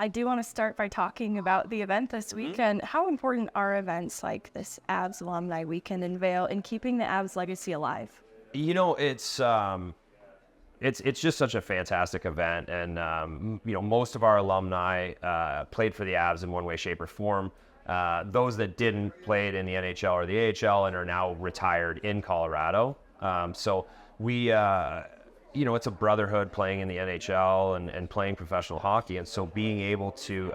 I do want to start by talking about the event this weekend. How important are events like this Avs Alumni Weekend in Vail in keeping the Avs legacy alive? You know, it's just such a fantastic event, and you know, most of our alumni played for the Avs in one way, shape, or form. Those that didn't played in the NHL or the AHL and are now retired in Colorado. So we, you know, it's a brotherhood playing in the NHL and playing professional hockey. And so being able to,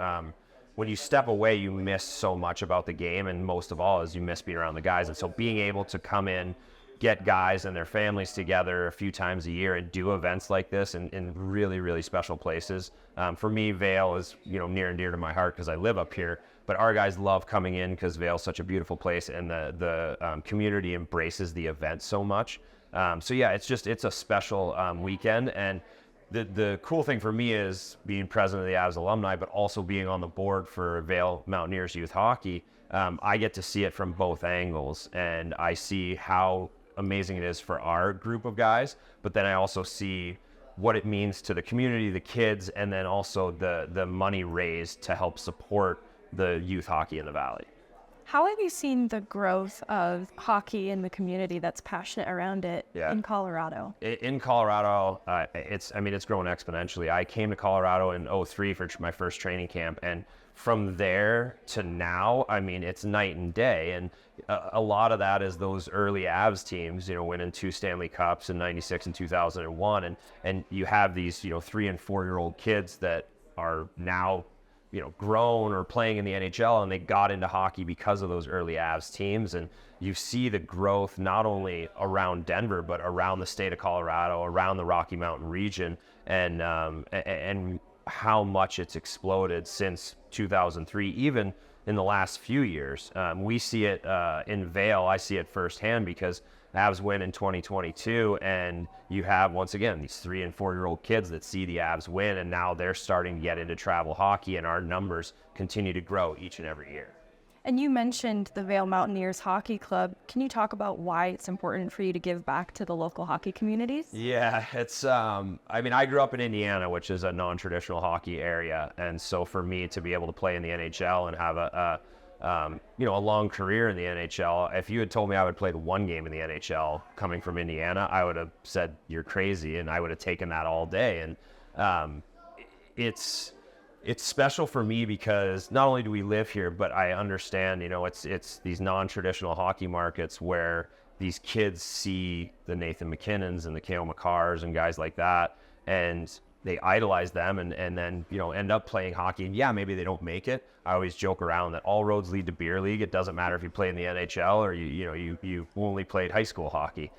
when you step away, you miss so much about the game. And most of all is you miss being around the guys. And so being able to come in, get guys and their families together a few times a year and do events like this in really, really special places. For me, Vail is, you know, near and dear to my heart because I live up here. But our guys love coming in because Vail's such a beautiful place, and the community embraces the event so much. So yeah, it's a special weekend. And the cool thing for me is being president of the Avs alumni, but also being on the board for Vail Mountaineers Youth Hockey. I get to see it from both angles, and I see how amazing it is for our group of guys, but then I also see what it means to the community, the kids, and then also the money raised to help support the youth hockey in the Valley. How have you seen the growth of hockey in the community that's passionate around it in Colorado? In Colorado, it's grown exponentially. I came to Colorado in 2003 for my first training camp, and from there to now, I mean, it's night and day. And a lot of that is those early Avs teams, you know, winning 2 Stanley Cups in '96 and 2001, and you have these, you know, 3 and 4 year old kids that are now, you know, grown or playing in the NHL, and they got into hockey because of those early Avs teams. And you see the growth not only around Denver, but around the state of Colorado, around the Rocky Mountain region, and how much it's exploded since 2003, even in the last few years. We see it in Vail. I see it firsthand because Avs win in 2022, and you have, once again, these 3 and 4 year old kids that see the Avs win, and now they're starting to get into travel hockey, and our numbers continue to grow each and every year. And you mentioned the Vail Mountaineers Hockey Club. Can you talk about why it's important for you to give back to the local hockey communities? Yeah, it's, I mean, I grew up in Indiana, which is a non-traditional hockey area. And so for me to be able to play in the NHL and have a long career in the NHL, if you had told me I would play 1 game in the NHL coming from Indiana, I would have said, you're crazy. And I would have taken that all day. And it's special for me because not only do we live here, but I understand, you know, it's these non-traditional hockey markets where these kids see the Nathan McKinnons and the Cale Makars and guys like that, and they idolize them and then, you know, end up playing hockey. And yeah, maybe they don't make it. I always joke around that all roads lead to beer league. It doesn't matter if you play in the NHL or you only played high school hockey.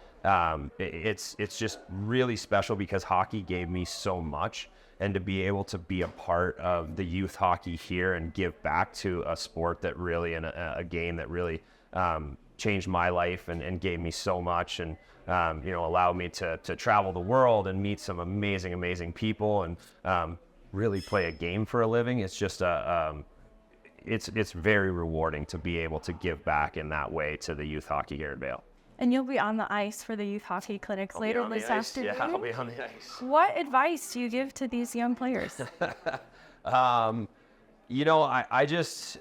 It's just really special because hockey gave me so much. And to be able to be a part of the youth hockey here and give back to a sport that really, and a game that really changed my life and gave me so much, and you know, allowed me to travel the world and meet some amazing people, and really play a game for a living. It's just it's very rewarding to be able to give back in that way to the youth hockey here at Vail. And you'll be on the ice for the youth hockey clinics later this afternoon. Yeah, I'll be on the ice. What advice do you give to these young players? You know, I just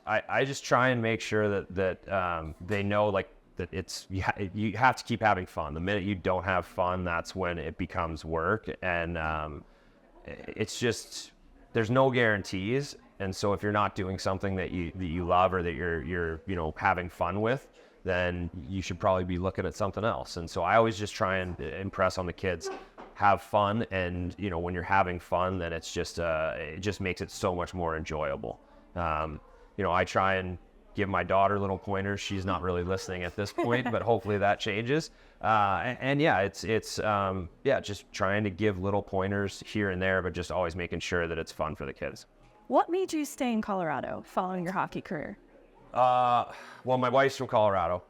try and make sure that they know, like, that it's you have to keep having fun. The minute you don't have fun, that's when it becomes work. And it's just, there's no guarantees. And so if you're not doing something that you love or that you're you know, having fun with, then you should probably be looking at something else. And so I always just try and impress on the kids, have fun. And, you know, when you're having fun, then it's just, it just makes it so much more enjoyable. You know, I try and give my daughter little pointers. She's not really listening at this point, but hopefully that changes. And yeah, it's just trying to give little pointers here and there, but just always making sure that it's fun for the kids. What made you stay in Colorado following your hockey career? Well, my wife's from Colorado,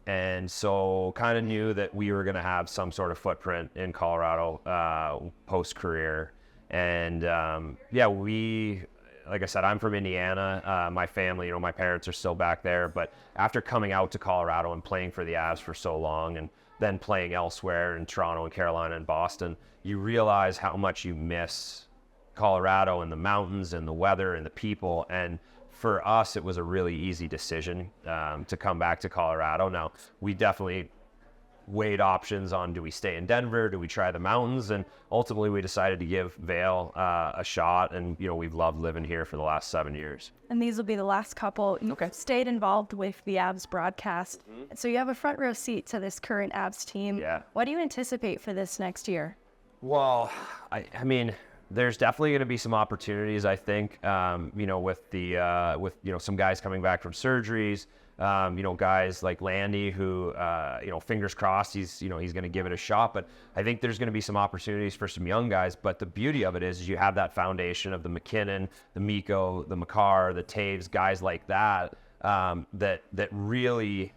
and so kind of knew that we were going to have some sort of footprint in Colorado post-career. And like I said, I'm from Indiana. My family, you know, my parents are still back there. But after coming out to Colorado and playing for the Avs for so long, and then playing elsewhere in Toronto and Carolina and Boston, you realize how much you miss Colorado and the mountains and the weather and the people. And for us, it was a really easy decision to come back to Colorado. Now, we definitely weighed options on, do we stay in Denver? Do we try the mountains? And ultimately we decided to give Vail a shot. And, you know, we've loved living here for the last 7 years. And these will be the last couple. You Okay. stayed involved with the Avs broadcast. So you have a front row seat to this current Avs team. Yeah. What do you anticipate for this next year? Well, I mean, there's definitely going to be some opportunities, I think, you know, with you know, some guys coming back from surgeries, you know, guys like Landy who, you know, fingers crossed, he's going to give it a shot. But I think there's going to be some opportunities for some young guys. But the beauty of it is you have that foundation of the McKinnon, the Mikko, the Makar, the Taves, guys like that, that really,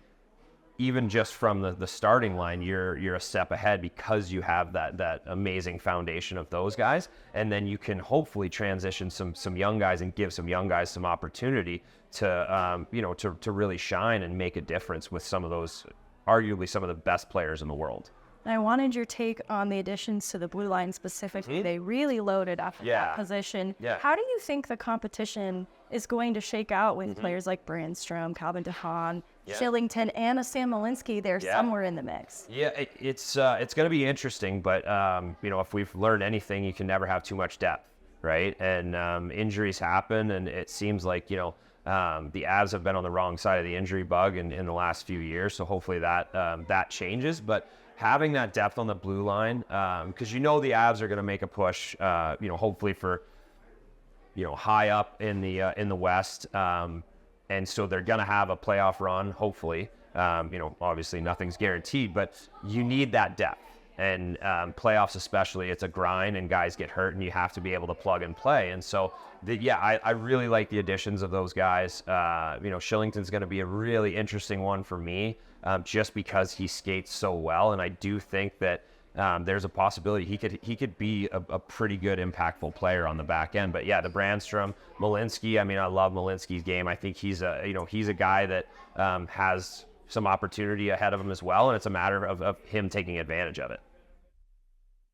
even just from the starting line, you're a step ahead because you have that amazing foundation of those guys. And then you can hopefully transition some young guys and give some young guys some opportunity to, you know, to really shine and make a difference with some of those, arguably some of the best players in the world. And I wanted your take on the additions to the blue line specifically. They really loaded up at that position. Yeah. How do you think the competition is going to shake out with players like Brandstrom, Calvin DeHaan, Shillington, and a Sam Malinsky there somewhere in the mix? Yeah, it's going to be interesting, but you know, if we've learned anything, you can never have too much depth, right? And injuries happen, and it seems like, you know, the Avs have been on the wrong side of the injury bug in the last few years, so hopefully that changes. But having that depth on the blue line, because you know the Avs are going to make a push, you know, hopefully for, you know, high up in the West, and so they're going to have a playoff run, hopefully. You know, obviously nothing's guaranteed, but you need that depth. And playoffs especially, it's a grind and guys get hurt and you have to be able to plug and play. And so, I really like the additions of those guys. You know, Shillington's going to be a really interesting one for me, just because he skates so well. And I do think that there's a possibility he could be a pretty good, impactful player on the back end. But yeah, the Brandstrom, Malinsky, I mean, I love Malinsky's game. I think he's a guy that has some opportunity ahead of him as well, and it's a matter of him taking advantage of it.